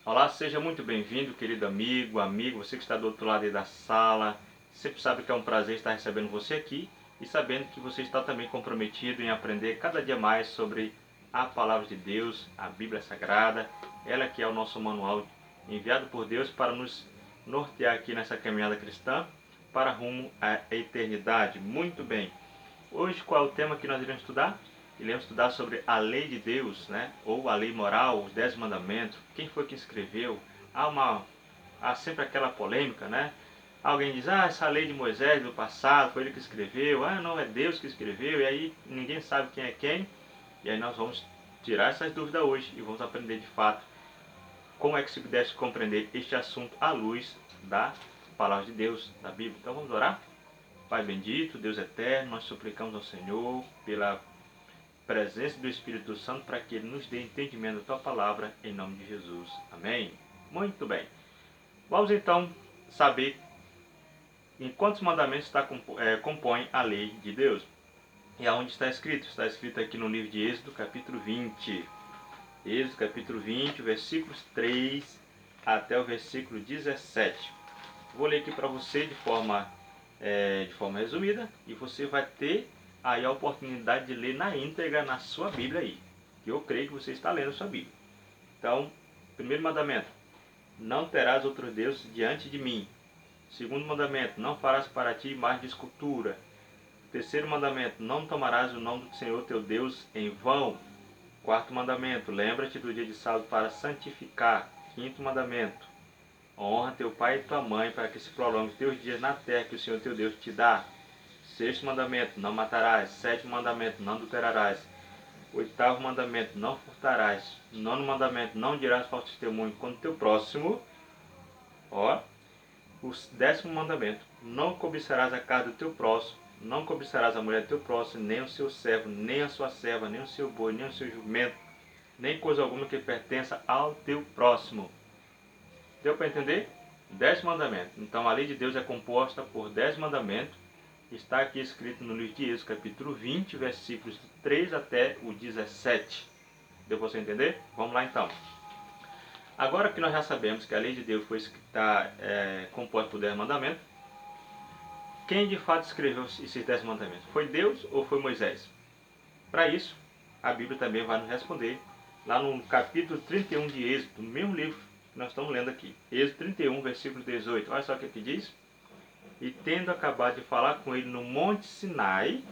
Olá, seja muito bem-vindo, querido amigo, você que está do outro lado aí da sala. Sempre sabe que é um prazer estar recebendo você aqui e sabendo que você está também comprometido em aprender cada dia mais sobre a Palavra de Deus, a Bíblia Sagrada. Ela que é o nosso manual enviado por Deus para nos nortear aqui nessa caminhada cristã para rumo à eternidade. Muito bem. Hoje, qual é o tema que nós iremos estudar? Iremos estudar sobre a lei de Deus, né? Ou a lei moral, os 10 mandamentos. Quem foi que escreveu? Há sempre aquela polêmica, né? Alguém diz, essa lei de Moisés do passado, foi ele que escreveu. Não, é Deus que escreveu. E aí ninguém sabe quem é quem. E aí nós vamos tirar essas dúvidas hoje e vamos aprender de fato como é que se pudesse compreender este assunto à luz da palavra de Deus, da Bíblia. Então vamos orar? Pai bendito, Deus eterno, nós suplicamos ao Senhor pela presença do Espírito Santo para que Ele nos dê entendimento da Tua palavra, em nome de Jesus. Amém? Muito bem. Vamos então saber em quantos mandamentos compõe a lei de Deus. E aonde está escrito? Está escrito aqui no livro de Êxodo, capítulo 20. Êxodo, capítulo 20, versículos 3 até o versículo 17. Vou ler aqui para você de forma resumida e você vai ter aí a oportunidade de ler na íntegra na sua Bíblia aí, que eu creio que você está lendo a sua Bíblia. Então, primeiro mandamento, não terás outros deuses diante de mim. Segundo mandamento, não farás para ti imagem de escultura. Terceiro mandamento, não tomarás o nome do Senhor teu Deus em vão. Quarto mandamento, lembra-te do dia de sábado para santificar. Quinto mandamento, honra teu pai e tua mãe para que se prolongue teus dias na terra que o Senhor teu Deus te dá. Sexto mandamento, não matarás. Sétimo mandamento, não adulterarás. Oitavo mandamento, não furtarás. Nono mandamento, não dirás falso testemunho contra o teu próximo. O 10º mandamento, não cobiçarás a casa do teu próximo. Não cobiçarás a mulher do teu próximo, nem o seu servo, nem a sua serva, nem o seu boi, nem o seu jumento, nem coisa alguma que pertença ao teu próximo. Deu para entender? 10 mandamentos. Então a lei de Deus é composta por 10 mandamentos. Está aqui escrito no livro de Êxodo, capítulo 20, versículos 3 até o 17. Deu para você entender? Vamos lá então. Agora que nós já sabemos que a lei de Deus está composta por 10 mandamentos, quem de fato escreveu esses 10 mandamentos? Foi Deus ou foi Moisés? Para isso, a Bíblia também vai nos responder lá no capítulo 31 de Êxodo, no mesmo livro que nós estamos lendo aqui. Êxodo 31, versículo 18. Olha só o que aqui diz. E tendo acabado de falar com ele no monte Sinai,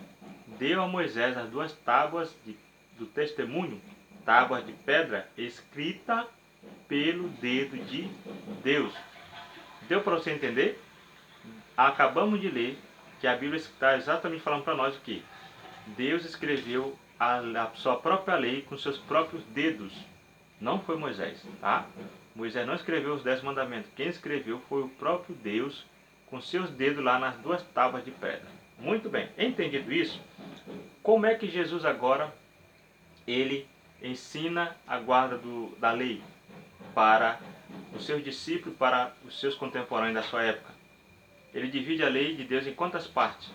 deu a Moisés as 2 tábuas do testemunho, tábuas de pedra, escrita pelo dedo de Deus. Deu para você entender? Acabamos de ler que a Bíblia está exatamente falando para nós o que? Deus escreveu a sua própria lei com seus próprios dedos. Não foi Moisés, tá? Moisés não escreveu os 10 mandamentos. Quem escreveu foi o próprio Deus com seus dedos lá nas 2 tábuas de pedra. Muito bem, entendido isso, como é que Jesus agora ele ensina a guarda da lei para os seus discípulos, para os seus contemporâneos da sua época? Ele divide a lei de Deus em quantas partes?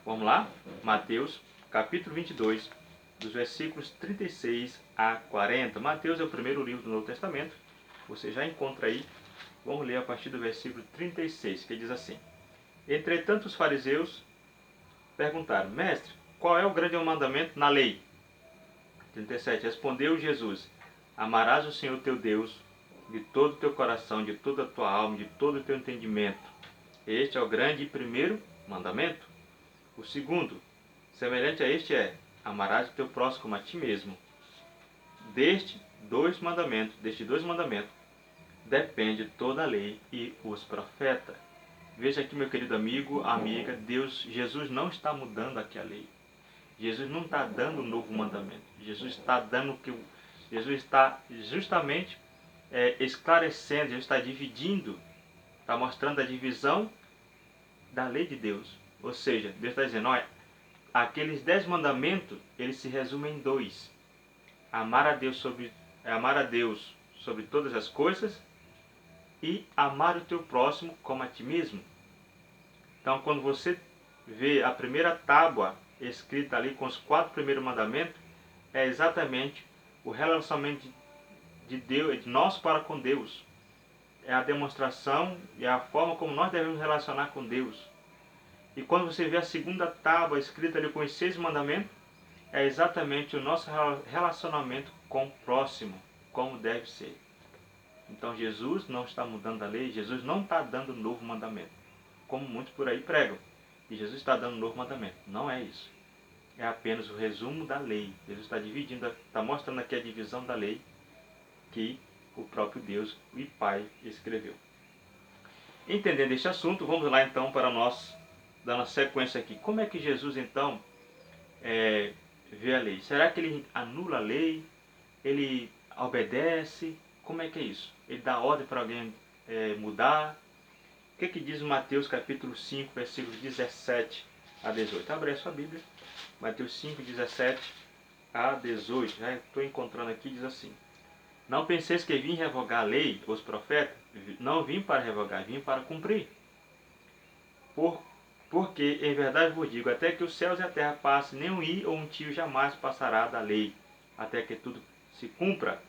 Vamos lá? Mateus, capítulo 22, dos versículos 36 a 40. Mateus é o primeiro livro do Novo Testamento. Você já encontra aí. Vamos ler a partir do versículo 36, que diz assim. Entretanto, os fariseus perguntaram, Mestre, qual é o grande mandamento na lei? 37. Respondeu Jesus, amarás o Senhor teu Deus de todo o teu coração, de toda a tua alma, de todo o teu entendimento. Este é o grande e primeiro mandamento. O segundo, semelhante a este é, amarás o teu próximo como a ti mesmo. Destes dois mandamentos, depende toda a lei e os profetas. Veja aqui, meu querido amigo, amiga, Jesus não está mudando aqui a lei. Jesus não está dando um novo mandamento. Jesus está justamente esclarecendo, Jesus está dividindo, está mostrando a divisão da lei de Deus. Ou seja, Deus está dizendo, olha, aqueles 10 mandamentos, eles se resumem em 2. Amar a Deus sobre todas as coisas e amar o teu próximo como a ti mesmo. Então, quando você vê a primeira tábua escrita ali com os 4 primeiros mandamentos, é exatamente o relacionamento de Deus, de nós para com Deus. É a demonstração e a forma como nós devemos relacionar com Deus. E quando você vê a segunda tábua escrita ali com os 6 mandamentos, é exatamente o nosso relacionamento com o próximo, como deve ser. Então Jesus não está mudando a lei, Jesus não está dando um novo mandamento, como muitos por aí pregam. E Jesus está dando um novo mandamento. Não é isso. É apenas o resumo da lei. Jesus está dividindo, está mostrando aqui a divisão da lei que o próprio Deus e Pai escreveu. Entendendo este assunto, vamos lá então para nós, dando sequência aqui. Como é que Jesus então vê a lei? Será que ele anula a lei? Ele obedece? Como é que é isso? Ele dá ordem para alguém mudar? O que diz Mateus capítulo 5, versículos 17 a 18? Abre a sua Bíblia. Mateus 5, 17 a 18. Já estou encontrando aqui, diz assim: Não penseis que vim revogar a lei, os profetas? Não vim para revogar, vim para cumprir. Porque, em verdade vos digo, até que os céus e a terra passem, nem um i ou um tio jamais passará da lei, até que tudo se cumpra.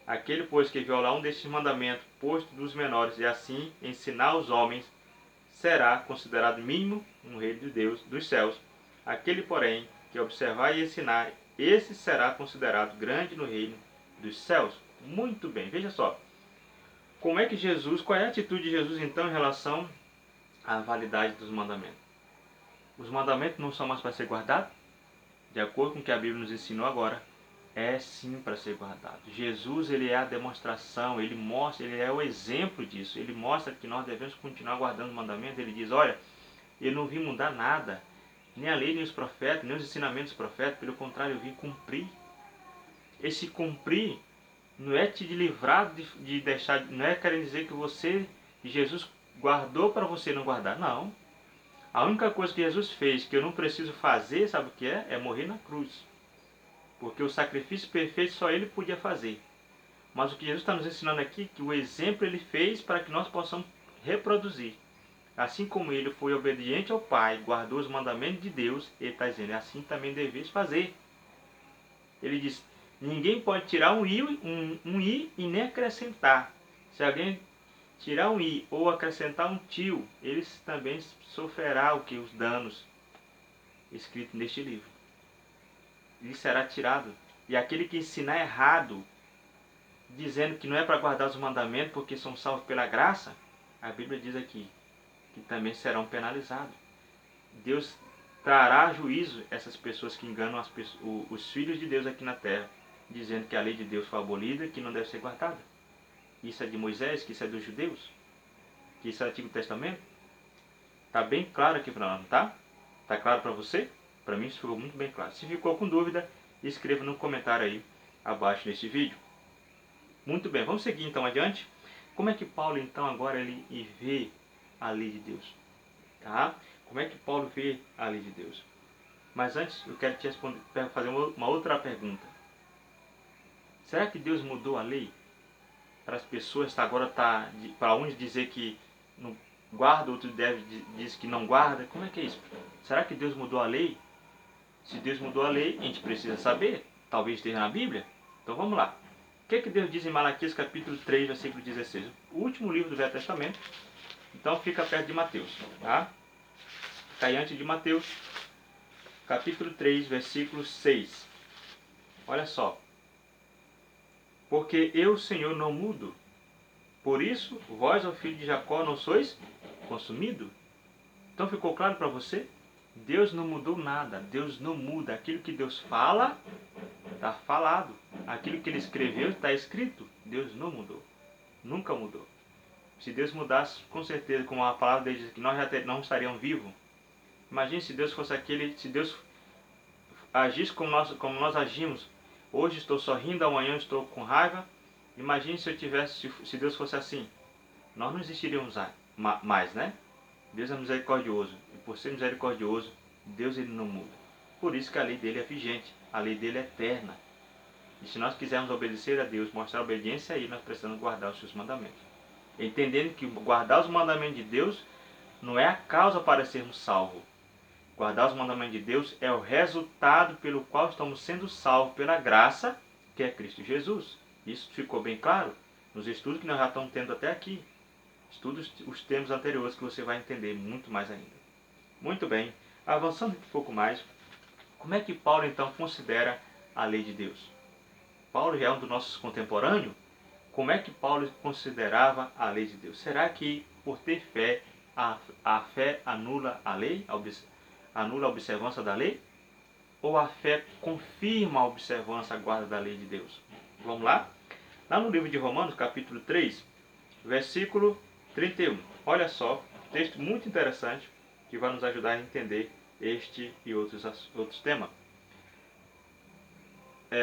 Aquele, pois, que violar um destes mandamentos, posto dos menores, e assim ensinar aos homens, será considerado mínimo no reino de Deus, dos céus. Aquele, porém, que observar e ensinar, esse será considerado grande no reino dos céus. Muito bem, veja só. Como é que Jesus, qual é a atitude de Jesus então em relação à validade dos mandamentos? Os mandamentos não são mais para ser guardados? De acordo com o que a Bíblia nos ensinou agora, é sim para ser guardado. Jesus, ele é a demonstração, ele mostra, ele é o exemplo disso. Ele mostra que nós devemos continuar guardando os mandamentos. Ele diz, olha, eu não vim mudar nada, nem a lei, nem os profetas, nem os ensinamentos dos profetas, pelo contrário, eu vim cumprir. Esse cumprir não é te livrar de deixar, não é querendo dizer que você, Jesus guardou para você não guardar, não. A única coisa que Jesus fez que eu não preciso fazer, sabe o que é? É morrer na cruz. Porque o sacrifício perfeito só ele podia fazer. Mas o que Jesus está nos ensinando aqui, que o exemplo ele fez para que nós possamos reproduzir. Assim como ele foi obediente ao Pai, guardou os mandamentos de Deus, ele está dizendo, assim também deveis fazer. Ele diz, ninguém pode tirar um i e nem acrescentar. Se alguém tirar um i ou acrescentar um tio, eles também sofrerá o que? Os danos escritos neste livro. Ele será tirado. E aquele que ensinar errado, dizendo que não é para guardar os mandamentos porque são salvos pela graça, a Bíblia diz aqui que também serão penalizados. Deus trará a juízo essas pessoas que enganam os filhos de Deus aqui na terra, dizendo que a lei de Deus foi abolida e que não deve ser guardada. Isso é de Moisés, que isso é dos judeus, que isso é do Antigo Testamento. Está bem claro aqui para nós, não tá? Está claro para você? Para mim isso ficou muito bem claro. Se ficou com dúvida, escreva no comentário aí abaixo deste vídeo. Muito bem, vamos seguir então adiante. Como é que Paulo então agora ele vê a lei de Deus? Tá? Como é que Paulo vê a lei de Deus? Mas antes eu quero te fazer uma outra pergunta. Será que Deus mudou a lei? Para as pessoas agora para uns dizer que não guarda, outros diz que não guarda. Como é que é isso? Será que Deus mudou a lei? Se Deus mudou a lei, a gente precisa saber. Talvez esteja na Bíblia. Então vamos lá. O que Deus diz em Malaquias capítulo 3, versículo 16? O último livro do Velho Testamento. Então fica perto de Mateus. Tá? Fica aí antes de Mateus. Capítulo 3, versículo 6. Olha só. Porque eu, Senhor, não mudo. Por isso, vós, ó filho de Jacó, não sois consumido. Então ficou claro para você? Deus não mudou nada. Deus não muda. Aquilo que Deus fala, está falado. Aquilo que Ele escreveu, está escrito. Deus não mudou. Nunca mudou. Se Deus mudasse, com certeza, como a palavra dele diz, que nós já não estaríamos vivos. Imagine se Deus fosse aquele, se Deus agisse como nós agimos. Hoje estou sorrindo, amanhã estou com raiva. Imagine se Deus fosse assim. Nós não existiríamos mais, né? Deus é misericordioso. E por ser misericordioso, Deus ele não muda. Por isso que a lei dele é vigente. A lei dele é eterna. E se nós quisermos obedecer a Deus, mostrar obediência a Ele, nós precisamos guardar os seus mandamentos. Entendendo que guardar os mandamentos de Deus não é a causa para sermos salvos. Guardar os mandamentos de Deus é o resultado pelo qual estamos sendo salvos pela graça, que é Cristo Jesus. Isso ficou bem claro nos estudos que nós já estamos tendo até aqui. Estudos os termos anteriores que você vai entender muito mais ainda. Muito bem, avançando um pouco mais, como é que Paulo então considera a lei de Deus? Paulo já é um dos nossos contemporâneos. Como é que Paulo considerava a lei de Deus? Será que por ter fé, a fé anula a lei, anula a observância da lei? Ou a fé confirma a observância, a guarda da lei de Deus? Vamos lá? Lá no livro de Romanos, capítulo 3, versículo 31. Olha só, texto muito interessante que vai nos ajudar a entender este e outros temas.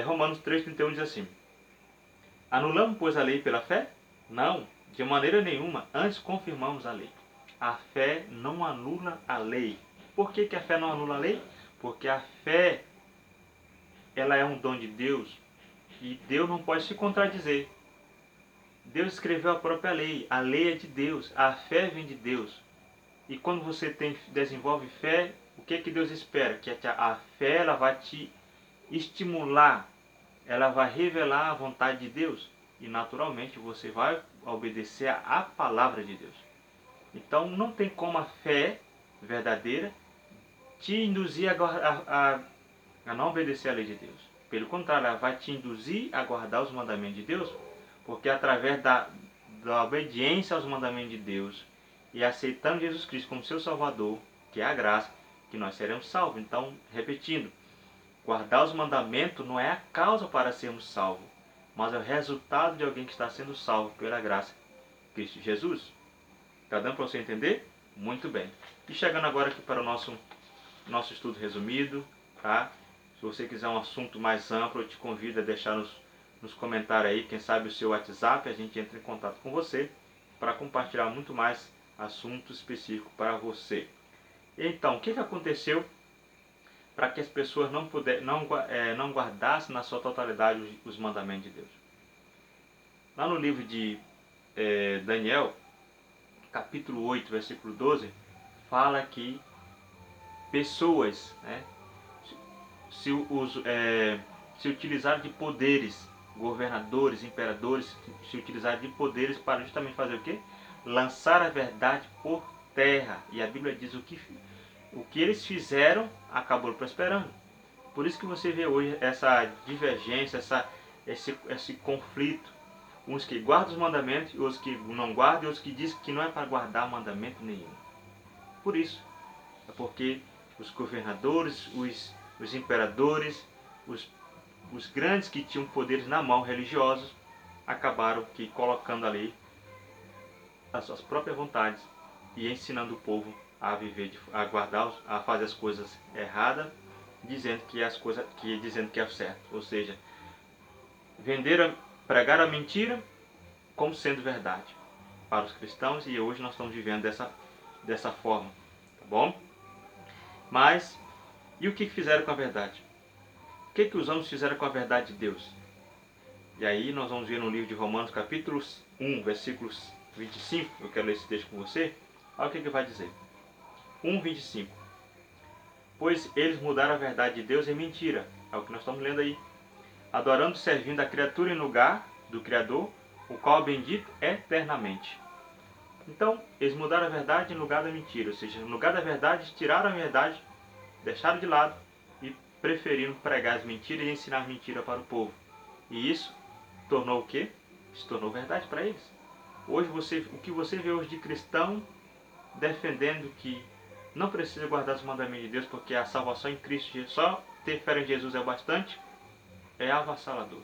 Romanos 3,31 diz assim: Anulamos, pois, a lei pela fé? Não, de maneira nenhuma, antes confirmamos a lei. A fé não anula a lei. Por que a fé não anula a lei? Porque a fé, ela é um dom de Deus e Deus não pode se contradizer. Deus escreveu a própria lei. A lei é de Deus. A fé vem de Deus. E quando você desenvolve fé, o que Deus espera? Que a fé ela vai te estimular, ela vai revelar a vontade de Deus. E naturalmente você vai obedecer à palavra de Deus. Então não tem como a fé verdadeira te induzir a não obedecer à lei de Deus. Pelo contrário, ela vai te induzir a guardar os mandamentos de Deus, porque através da obediência aos mandamentos de Deus e aceitando Jesus Cristo como seu Salvador, que é a graça, que nós seremos salvos. Então, repetindo, guardar os mandamentos não é a causa para sermos salvos, mas é o resultado de alguém que está sendo salvo pela graça de Cristo Jesus. Está dando para você entender? Muito bem. E chegando agora aqui para o nosso estudo resumido, tá? Se você quiser um assunto mais amplo, eu te convido a deixar nos comentários aí, quem sabe o seu WhatsApp, a gente entra em contato com você para compartilhar muito mais assuntos específicos para você. Então, o que aconteceu para que as pessoas não guardassem na sua totalidade os mandamentos de Deus? Lá no livro de Daniel, capítulo 8, versículo 12, fala que pessoas, né, se utilizaram de poderes, governadores, imperadores, se utilizaram de poderes para justamente fazer o quê? Lançar a verdade por terra. E a Bíblia diz o que eles fizeram acabou prosperando. Por isso que você vê hoje essa divergência, esse conflito. Uns que guardam os mandamentos, outros que não guardam, e outros que dizem que não é para guardar mandamento nenhum. Por isso, é porque os governadores, os imperadores, os grandes que tinham poderes na mão religiosos, acabaram que colocando ali as suas próprias vontades e ensinando o povo a viver, a guardar, a fazer as coisas erradas, dizendo que é o certo. Ou seja, pregar a mentira como sendo verdade para os cristãos, e hoje nós estamos vivendo dessa forma, tá bom? Mas, e o que fizeram com a verdade? O que os homens fizeram com a verdade de Deus? E aí nós vamos ver no livro de Romanos, capítulo 1, versículos 25, eu quero ler esse texto com você. Olha o que vai dizer. 1:25. Pois eles mudaram a verdade de Deus em mentira. É o que nós estamos lendo aí. Adorando e servindo a criatura em lugar do Criador, o qual é bendito eternamente. Então, eles mudaram a verdade em lugar da mentira. Ou seja, no lugar da verdade, tiraram a verdade, deixaram de lado e preferiram pregar as mentiras e ensinar mentira para o povo. E isso tornou o quê? Se tornou verdade para eles. Hoje o que você vê hoje de cristão defendendo que não precisa guardar os mandamentos de Deus porque a salvação em Cristo Jesus, só ter fé em Jesus é o bastante, é avassalador.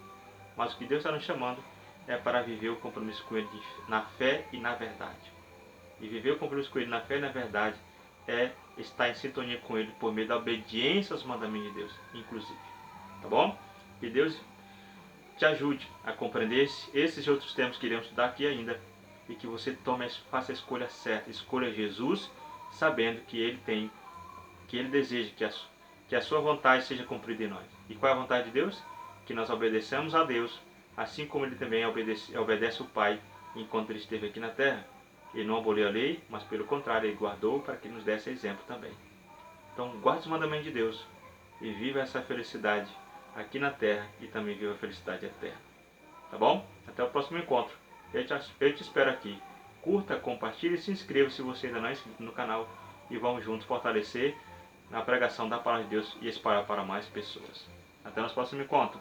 Mas o que Deus está nos chamando é para viver o compromisso com Ele na fé e na verdade. E viver o compromisso com Ele na fé e na verdade é estar em sintonia com Ele por meio da obediência aos mandamentos de Deus, inclusive. Tá bom? Que Deus te ajude a compreender esses e outros temas que iremos estudar aqui ainda, e que você faça a escolha certa, escolha Jesus, sabendo que Ele deseja que a sua vontade seja cumprida em nós. E qual é a vontade de Deus? Que nós obedeçamos a Deus, assim como Ele também obedece o Pai enquanto Ele esteve aqui na terra. Ele não aboliu a lei, mas pelo contrário, Ele guardou para que nos desse exemplo também. Então, guarde os mandamentos de Deus e viva essa felicidade aqui na terra e também viva a felicidade eterna. Tá bom? Até o próximo encontro. Eu te espero aqui. Curta, compartilhe e se inscreva se você ainda não é inscrito no canal. E vamos juntos fortalecer a pregação da palavra de Deus e espalhar para mais pessoas. Até o nosso próximo encontro.